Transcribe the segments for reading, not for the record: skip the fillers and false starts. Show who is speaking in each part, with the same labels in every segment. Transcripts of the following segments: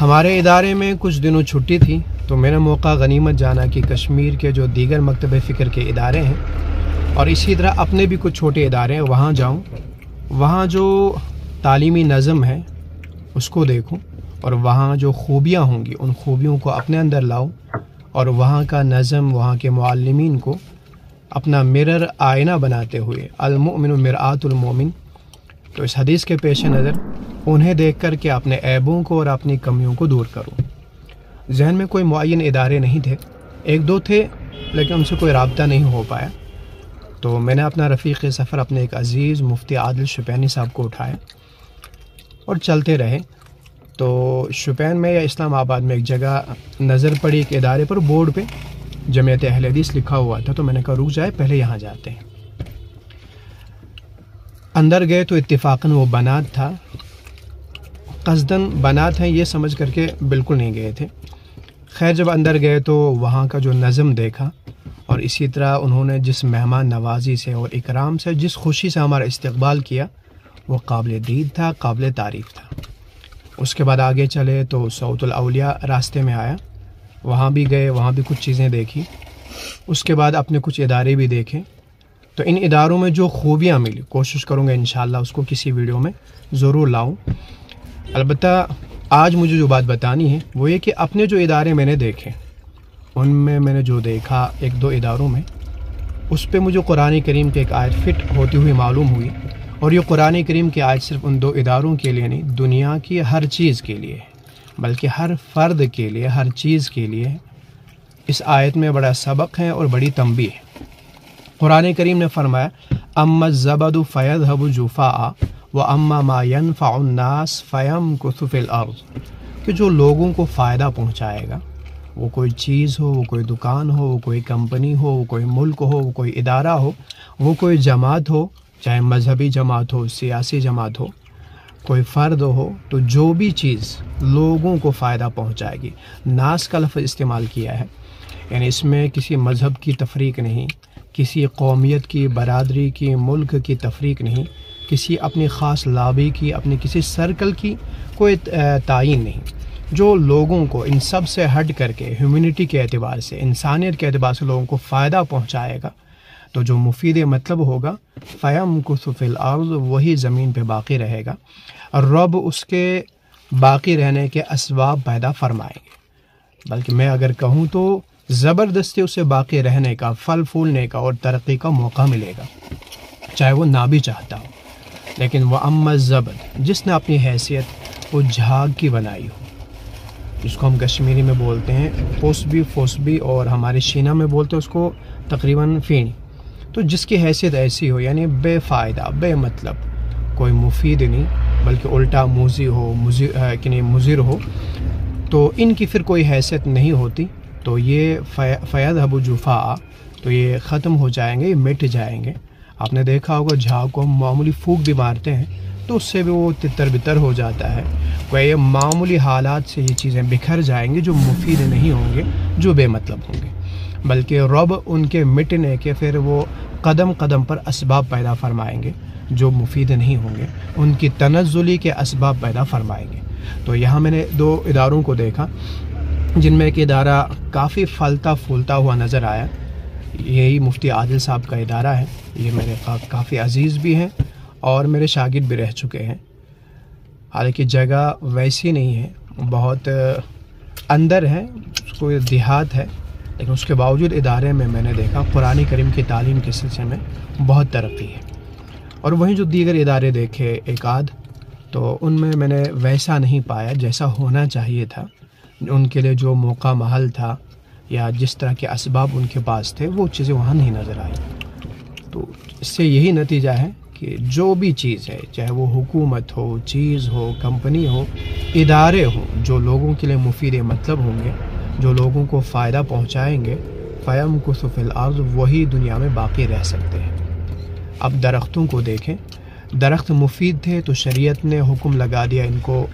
Speaker 1: ہمارے ادارے میں کچھ دنوں چھٹی تھی تو میں نے موقع غنیمت جانا کہ کشمیر کے جو دیگر مکتب فکر کے ادارے ہیں اور اسی طرح اپنے بھی کچھ چھوٹے ادارے ہیں وہاں جاؤں، وہاں جو تعلیمی نظم ہے اس کو دیکھوں اور وہاں جو خوبیاں ہوں گی ان خوبیوں کو اپنے اندر لاؤں اور وہاں کا نظم، وہاں کے معلمین کو اپنا مرر آئینہ بناتے ہوئے المؤمن مرآت المؤمن، تو اس حدیث کے پیش نظر انہیں دیکھ کر کے اپنے عیبوں کو اور اپنی کمیوں کو دور کروں۔ ذہن میں کوئی معین ادارے نہیں تھے، ایک دو تھے لیکن ان سے کوئی رابطہ نہیں ہو پایا، تو میں نے اپنا رفیق سفر اپنے ایک عزیز مفتی عادل شپینی صاحب کو اٹھایا اور چلتے رہے۔ تو شپین میں یا اسلام آباد میں ایک جگہ نظر پڑی ایک ادارے پر بورڈ پہ جمعیت اہل حدیث لکھا ہوا تھا، تو میں نے کہا رک جائے پہلے یہاں جاتے ہیں۔ اندر گئے تو اتفاقاً وہ بنات تھا، قصداً بنات ہیں یہ سمجھ کر کے بالکل نہیں گئے تھے۔ خیر جب اندر گئے تو وہاں کا جو نظم دیکھا اور اسی طرح انہوں نے جس مہمان نوازی سے اور اکرام سے جس خوشی سے ہمارا استقبال کیا وہ قابل دید تھا، قابل تعریف تھا۔ اس کے بعد آگے چلے تو صوت الاولیاء راستے میں آیا، وہاں بھی گئے، وہاں بھی کچھ چیزیں دیکھی۔ اس کے بعد اپنے کچھ ادارے بھی دیکھے، تو ان اداروں میں جو خوبیاں ملی کوشش کروں گا انشاءاللہ اس کو کسی ویڈیو میں ضرور لاؤں۔ البتہ آج مجھے جو بات بتانی ہے وہ یہ کہ اپنے جو ادارے میں نے دیکھے ان میں نے جو دیکھا ایک دو اداروں میں، اس پہ مجھے قرآن کریم کی ایک آیت فٹ ہوتی ہوئی معلوم ہوئی، اور یہ قرآن کریم کی آیت صرف ان دو اداروں کے لیے نہیں، دنیا کی ہر چیز کے لیے ہے، بلکہ ہر فرد کے لیے، ہر چیز کے لیے۔ اس آیت میں بڑا سبق ہے اور بڑی تنبیہ ہے۔ قرآن کریم نے فرمایا اما الزبد فیذهب جفاء واما ما ينفع الناس فیمکث فی الارض، کہ جو لوگوں کو فائدہ پہنچائے گا، وہ کوئی چیز ہو، وہ کوئی دکان ہو، وہ کوئی کمپنی ہو، وہ کوئی ملک ہو، وہ کوئی ادارہ ہو، وہ کوئی جماعت ہو، چاہے مذہبی جماعت ہو، سیاسی جماعت ہو، کوئی فرد ہو، تو جو بھی چیز لوگوں کو فائدہ پہنچائے گی، ناس کا لفظ استعمال کیا ہے، یعنی اس میں کسی مذہب کی تفریق نہیں، کسی قومیت کی، برادری کی، ملک کی تفریق نہیں، کسی اپنی خاص لابی کی، اپنی کسی سرکل کی کوئی تعین نہیں، جو لوگوں کو ان سب سے ہٹ کر کے ہیومینٹی کے اعتبار سے، انسانیت کے اعتبار سے لوگوں کو فائدہ پہنچائے گا، تو جو مفید مطلب ہوگا فیمکث فی الارض، وہی زمین پہ باقی رہے گا، اور رب اس کے باقی رہنے کے اسباب پیدا فرمائیں گے۔ بلکہ میں اگر کہوں تو زبردستی اسے باقی رہنے کا، پھل پھولنے کا اور ترقی کا موقع ملے گا، چاہے وہ نہ بھی چاہتا ہو۔ لیکن وہ اما الزبد، جس نے اپنی حیثیت وہ جھاگ کی بنائی ہو، جس کو ہم کشمیری میں بولتے ہیں فوسبی اور ہمارے شینا میں بولتے ہیں اس کو تقریباً فینی، تو جس کی حیثیت ایسی ہو، یعنی بے فائدہ، بے مطلب، کوئی مفید نہیں بلکہ الٹا موزی ہو، مضر ہو، تو ان کی پھر کوئی حیثیت نہیں ہوتی، تو یہ فیذهب جفاء، تو یہ ختم ہو جائیں گے، یہ مٹ جائیں گے۔ آپ نے دیکھا ہوگا جھاگ کو ہم معمولی پھونک بھی مارتے ہیں تو اس سے بھی وہ تتر بتر ہو جاتا ہے، یہ معمولی حالات سے یہ چیزیں بکھر جائیں گی جو مفید نہیں ہوں گے، جو بے مطلب ہوں گے، بلکہ رب ان کے مٹنے کے پھر وہ قدم قدم پر اسباب پیدا فرمائیں گے جو مفید نہیں ہوں گے، ان کی تنزلی کے اسباب پیدا فرمائیں گے۔ تو یہاں میں نے دو اداروں کو دیکھا جن میں ایک ادارہ کافی پھلتا پھولتا ہوا نظر آیا، یہی مفتی عادل صاحب کا ادارہ ہے، یہ میرے کافی عزیز بھی ہیں اور میرے شاگرد بھی رہ چکے ہیں، حالانکہ جگہ ویسی نہیں ہے، بہت اندر ہے، کوئی دیہات ہے، لیکن اس کے باوجود ادارے میں نے دیکھا قرآن کریم کی تعلیم کے سلسلے میں بہت ترقی ہے۔ اور وہیں جو دیگر ادارے دیکھے ایک آدھ، تو ان میں نے ویسا نہیں پایا جیسا ہونا چاہیے تھا، ان کے لیے جو موقع محل تھا یا جس طرح کے اسباب ان کے پاس تھے وہ چیزیں وہاں نہیں نظر آئی۔ تو اس سے یہی نتیجہ ہے کہ جو بھی چیز ہے، چاہے وہ حکومت ہو، چیز ہو، کمپنی ہو، ادارے ہوں، جو لوگوں کے لیے مفید مطلب ہوں گے، جو لوگوں کو فائدہ پہنچائیں گے، فیمکث فی الارض، وہی دنیا میں باقی رہ سکتے ہیں۔ اب درختوں کو دیکھیں، درخت مفید تھے تو شریعت نے حکم لگا دیا ان کو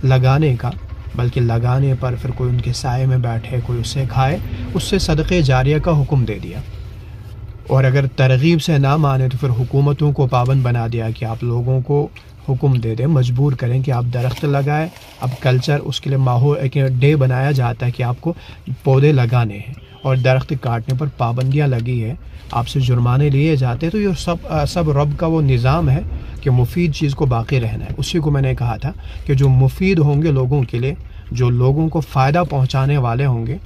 Speaker 1: لگانے کا، بلکہ لگانے پر پھر کوئی ان کے سائے میں بیٹھے، کوئی اسے کھائے، اس سے صدقے جاریہ کا حکم دے دیا۔ اور اگر ترغیب سے نہ مانے تو پھر حکومتوں کو پابند بنا دیا کہ آپ لوگوں کو حکم دے دیں، مجبور کریں کہ آپ درخت لگائیں. اب کلچر اس کے لیے ماحول ایک ڈے بنایا جاتا ہے کہ آپ کو پودے لگانے ہیں، اور درخت کاٹنے پر پابندیاں لگی ہے، آپ سے جرمانے لیے جاتے ہیں. تو یہ سب رب کا وہ نظام ہے کہ مفید چیز کو باقی رہنا ہے. اسی کو میں نے کہا تھا کہ جو مفید ہوں گے لوگوں کے لیے، جو لوگوں کو فائدہ پہنچانے والے ہوں گے،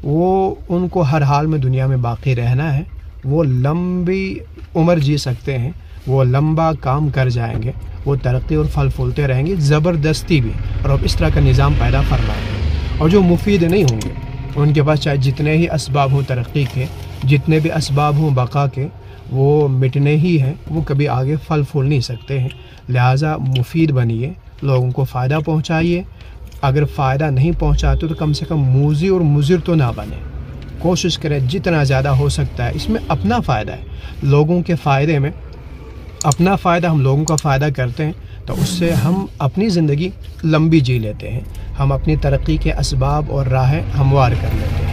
Speaker 1: وہ ان کو ہر حال میں دنیا میں باقی رہنا ہے. وہ لمبی عمر جی سکتے ہیں، وہ لمبا کام کر جائیں گے، وہ ترقی اور پھل پھولتے رہیں گے زبردستی بھی، اور اب اس طرح کا نظام پیدا فرمائیں گے. اور جو مفید نہیں ہوں گے، ان کے پاس چاہے جتنے ہی اسباب ہوں ترقی کے، جتنے بھی اسباب ہوں بقا کے، وہ مٹنے ہی ہیں، وہ کبھی آگے پھل پھول نہیں سکتے ہیں. لہٰذا مفید بنیے، لوگوں کو فائدہ پہنچائیے. اگر فائدہ نہیں پہنچاتے تو کم سے کم موذی اور مضر تو نہ بنے. کوشش کریں جتنا زیادہ ہو سکتا ہے. اس میں اپنا فائدہ ہے، لوگوں کے فائدے میں اپنا فائدہ، ہم لوگوں کا فائدہ کرتے ہیں تو اس سے ہم اپنی زندگی لمبی جی لیتے ہیں، ہم اپنی ترقی کے اسباب اور راہیں ہموار کر لیتے ہیں.